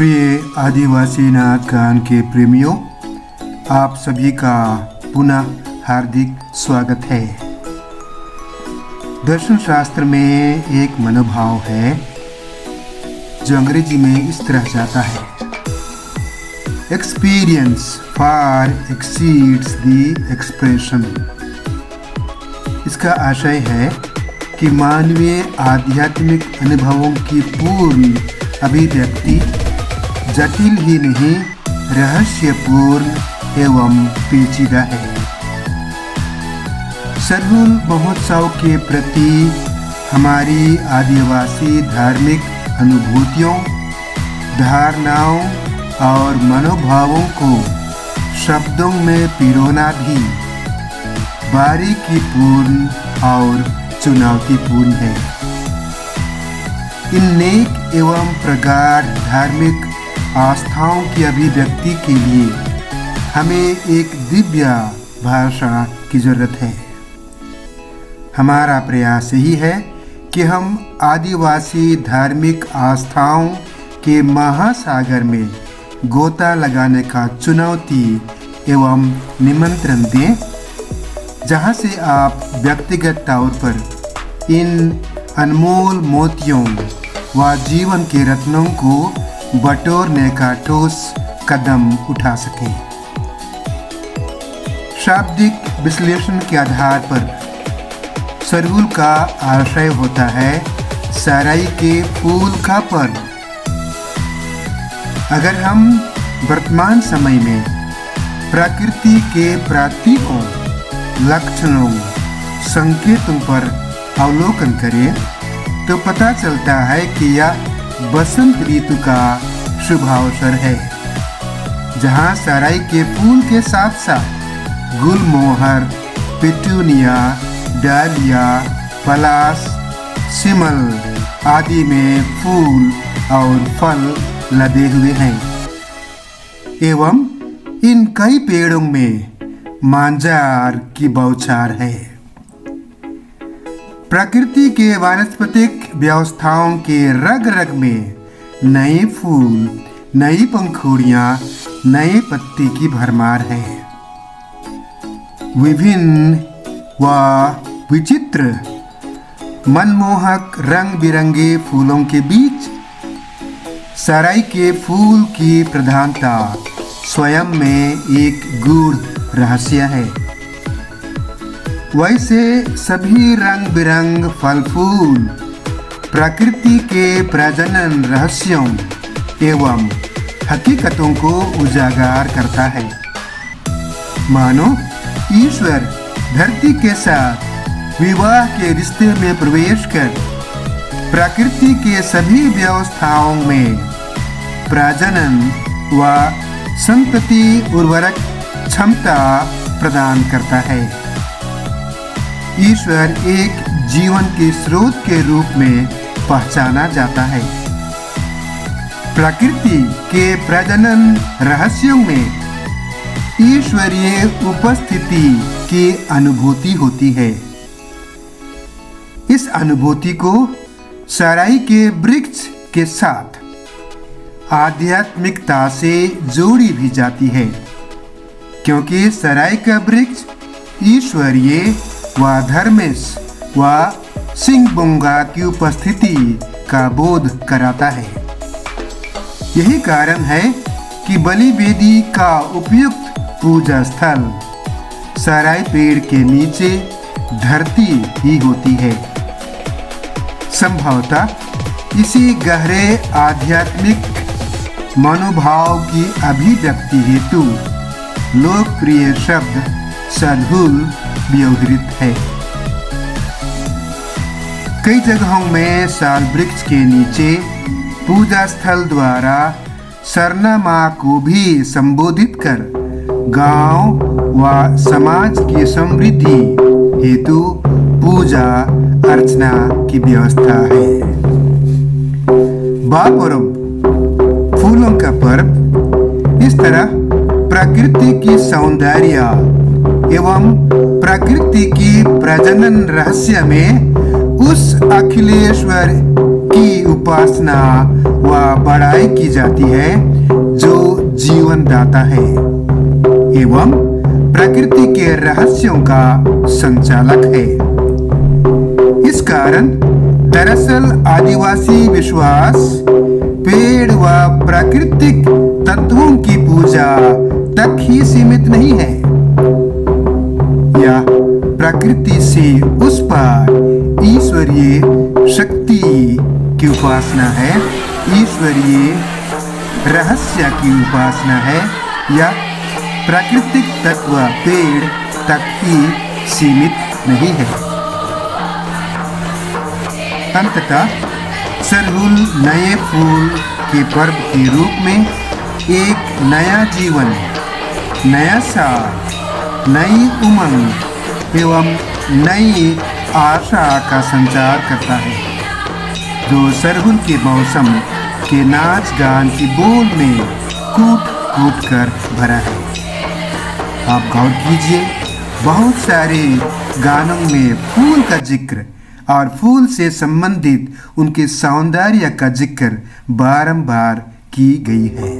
प्रिय आदिवासी नाच गान के प्रेमियों, आप सभी का पुनः हार्दिक स्वागत है। दर्शन शास्त्र में एक मनोभाव है जो अंग्रेजी में इस तरह जाता है, experience far exceeds the expression. इसका आशय है कि मानवीय आध्यात्मिक अनुभवों की पूर्ण अभिव्यक्ति जटिल ही नहीं, रहस्यपूर्ण एवं पेचीदा है। सरहुल महोत्सव के प्रति हमारी आदिवासी धार्मिक अनुभूतियों, धारणाओं और मनोभावों को शब्दों में पिरोना भी बारीकीपूर्ण और चुनौतीपूर्ण है। इन नेक एवं प्रगाढ़ धार्मिक आस्थाओं की अभिव्यक्ति के लिए हमें एक दिव्य भाषा की जरूरत है। हमारा प्रयास यही है कि हम आदिवासी धार्मिक आस्थाओं के महासागर में गोता लगाने का चुनौती एवं निमंत्रण दें, जहां से आप व्यक्तिगत तौर पर इन अनमोल मोतियों व जीवन के रत्नों को बटोरने का ठोस कदम उठा सकें। शाब्दिक विश्लेषण के आधार पर सरहुल का आशय होता है सराई के फूल का पर्व। अगर हम वर्तमान समय में प्रकृति के प्रतीकों, लक्षणों, संकेतों पर अवलोकन करें तो पता चलता है कि यह बसंत ऋतु का शुभ अवसर है, जहां सराई के फूल के साथ साथ गुलमोहर, पिटूनिया, डालिया, पलाश, सिमल आदि में फूल और फल लदे हुए हैं एवं इन कई पेड़ों में मांजार की बौछार है। प्रकृति के वानस्पतिक व्यवस्थाओं के रग रग में नए फूल, नई पंखुड़ियां, नए पत्ती की भरमार है। विभिन्न व विचित्र मनमोहक रंग बिरंगे फूलों के बीच सराई के फूल की प्रधानता स्वयं में एक गूढ़ रहस्य है। वैसे सभी रंग बिरंग फल फूल प्रकृति के प्रजनन रहस्यों एवं हकीकतों को उजागर करता है। मानो ईश्वर धरती के साथ विवाह के रिश्ते में प्रवेश कर प्रकृति के सभी व्यवस्थाओं में प्रजनन व संतति उर्वरक क्षमता प्रदान करता है। ईश्वर एक जीवन के स्रोत के रूप में पहचाना जाता है। प्रकृति के प्रजनन रहस्यों में ईश्वरीय उपस्थिति की अनुभूति होती है। इस अनुभूति को सराई के वृक्ष के साथ आध्यात्मिकता से जोड़ी भी जाती है, क्योंकि सराई का वृक्ष ईश्वरीय व धर्मेश व सिंहबोंगा की उपस्थिति का बोध कराता है। यही कारण है कि बलि वेदी का उपयुक्त पूजा स्थल सराई पेड़ के नीचे धरती ही होती है। संभवतः इसी गहरे आध्यात्मिक मनोभाव की अभिव्यक्ति हेतु लोकप्रिय शब्द सरहुल व्यवहृत है। कई जगहों में साल वृक्ष के नीचे पूजा स्थल द्वारा सरना माँ को भी संबोधित कर गांव व समाज की समृद्धि हेतु पूजा अर्चना की व्यवस्था है। बापर्व, फूलों का पर्व, इस तरह प्रकृति की सौंदर्य एवं प्रकृति की प्रजनन रहस्य में उस अखिलेश्वर की उपासना व बड़ाई की जाती है जो जीवन दाता है एवं प्रकृति के रहस्यों का संचालक है। इस कारण दरअसल आदिवासी विश्वास पेड़ व प्राकृतिक तत्वों की पूजा तक ही सीमित नहीं है। यह प्रकृति से उस पार ईश्वरीय शक्ति की उपासना है, ईश्वरीय रहस्य की उपासना है। यह प्राकृतिक तत्व पेड़ तक ही सीमित नहीं है। अंततः सरहुल नए फूल के पर्व के रूप में एक नया जीवन, नया साल, नई उमंग एवं नई आशा का संचार करता है, जो सरहुल के मौसम के नाच गान की बोल में कूट कूट कर भरा है। आप गौर कीजिए, बहुत सारे गानों में फूल का जिक्र और फूल से संबंधित उनके सौंदर्य का जिक्र बारंबार की गई है।